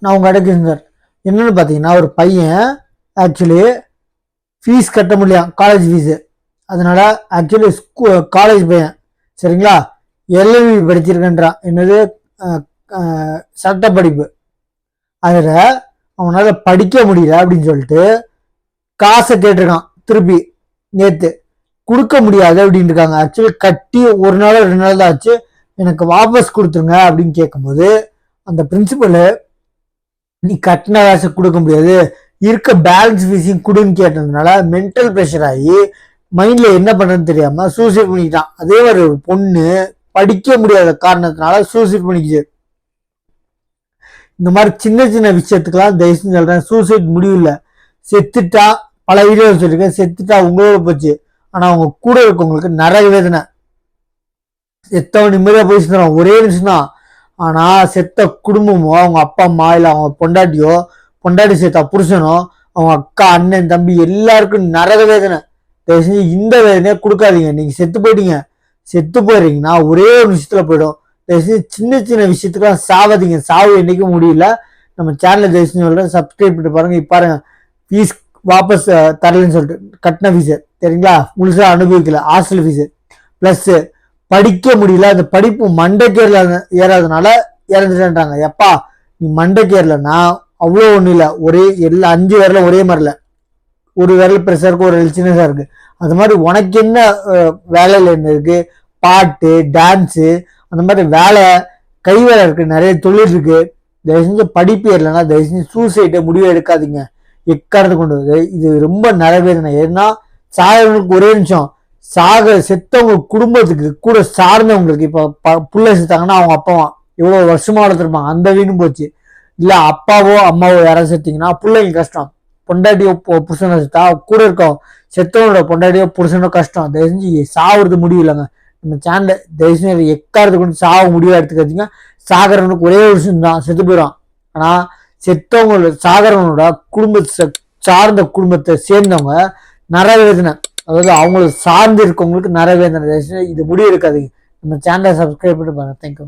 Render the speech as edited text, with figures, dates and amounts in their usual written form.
நான் உங்க இடக்கு சார் என்னன்னு பார்த்தீங்கன்னா ஒரு பையன் ஆக்சுவலி ஃபீஸ் கட்ட முடியல காலேஜ் ஃபீஸு. அதனால ஆக்சுவலி காலேஜ் பையன் சரிங்களா எல்எல்பி படிச்சிருக்கேன்றான். என்னது சட்ட படிப்பு. அதில் அவனால் படிக்க முடியல அப்படின்னு சொல்லிட்டு காசை கேட்டிருக்கான். திருப்பி நேற்று கொடுக்க முடியாது அப்படின்னு இருக்காங்க. ஆக்சுவலி கட்டி ஒரு நாள் 2 நாள் தான் ஆச்சு. எனக்கு வாபஸ் கொடுத்துருங்க அப்படின்னு கேட்கும்போது அந்த பிரின்சிபலு நீ கட்டின காசு கொடுக்க முடியாது, இருக்க பேலன்ஸ் ஃபீஸையும் கொடுன்னு கேட்டதுனால மென்டல் ப்ரெஷர் ஆகி மைண்ட்ல என்ன பண்ணுறதுன்னு தெரியாம சூசைட் பண்ணிக்கிட்டான். அதே மாதிரி ஒரு பொண்ணு படிக்க முடியாத காரணத்தினால சூசைட் பண்ணிக்குது. இந்த மாதிரி சின்ன சின்ன விஷயத்துக்கெல்லாம் தயவு செஞ்சு சொல்றேன், சூசைட் முடியல. செத்துட்டா பல வீடியோ சொல்லியிருக்கேன், செத்துட்டா உங்களோட போச்சு. ஆனா அவங்க கூட இருக்கவங்களுக்கு நிறைய வேதனை. செத்தவன் நிம்மதியா போய் சேர்ந்துடும் ஒரே நிமிஷம் தான். ஆனா செத்த குடும்பமோ அவங்க அப்பா அம்மா இல்ல அவங்க பொண்டாட்டியோ, பொண்டாட்டி சேர்த்தா புருஷனோ, அவங்க அக்கா அண்ணன் தம்பி எல்லாருக்கும் நரக வேதனை. தயவு செஞ்சு இந்த வேதனையை கொடுக்காதீங்க. நீங்க செத்து போயிட்டீங்க, செத்து போயிடுறீங்கன்னா ஒரே ஒரு விஷயத்துல போயிடும். தயவு செஞ்சு சின்ன சின்ன விஷயத்துக்குலாம் சாவாதீங்க. சாவு என்னைக்கும் முடியல. நம்ம சேனலை தயவு செஞ்சு சொல்றேன், சப்ஸ்கிரைப் பண்ணி பாருங்க. இப்ப பாருங்க ஃபீஸ் வாபஸ் தரலன்னு சொல்லிட்டு கட்டின ஃபீஸு சரிங்களா, முழுசா அனுபவிக்கல. ஹாஸ்டல் ஃபீஸு பிளஸ் படிக்க முடியல, அந்த படிப்பு மண்டைக்கேறல ஏறாதனால இறந்துட்டேன்றாங்க. எப்பா நீ மண்டைக்கேறலன்னா அவ்வளோ ஒன்றும் இல்லை, ஒரே எல்லா 5 விரல ஒரே மாதிரில, ஒரு விரல் பெருசா இருக்கு, ஒரு விரல் சின்னதா இருக்கு. அது மாதிரி உனக்கு என்ன வேலையில என்ன இருக்கு, பாட்டு டான்ஸு அந்த மாதிரி வேலை கை வேலை இருக்கு, நிறைய தொழில் இருக்கு. தயவு செஞ்சு படிப்பு ஏறலைன்னா தயவு செஞ்சு சூசைட்டை முடிவு எடுக்காதீங்க. எக்காரத்தை கொண்டு வருது இது ரொம்ப நிறைவேறின. ஏன்னா சாகிறவங்களுக்கு ஒரே நிமிஷம், செத்தவங்க குடும்பத்துக்கு கூட சார்ந்தவங்களுக்கு இப்ப புள்ள செத்தாங்கன்னா அவங்க அப்பாவா எவ்வளவு வருஷமா வளர்த்துருப்பாங்க, அந்த வீணும் போச்சு. இல்ல அப்பாவோ அம்மாவோ யாராவது செத்தீங்கன்னா பிள்ளைங்க கஷ்டம். பொண்டாட்டியோ புருஷனோ செத்தா கூட இருக்கோம் செத்தவனோட பொண்டாட்டியோ புருஷனோ கஷ்டம். தயவு செஞ்சு சாவுறது முடியலங்க. நம்ம சேனல தயவு செஞ்சு எக்காரத்தை கொண்டு சாவு முடிவா எடுத்துக்காதீங்க. சாகரவனுக்கு ஒரே ஒரு விஷயம் தான், செத்து போயிடும். ஆனா செத்தவங்களோட சாகரவனோட குடும்பத்தை சார்ந்த குடும்பத்தை சேர்ந்தவங்க நிறைய வேதனை, அதாவது அவங்களை சார்ந்து இருக்கவங்களுக்கு நிறைய வேதனை. இது முடிவு இருக்காதீங்க. நம்ம சேனலை சப்ஸ்கிரைப் பண்ணி பாருங்க. தேங்க்யூ.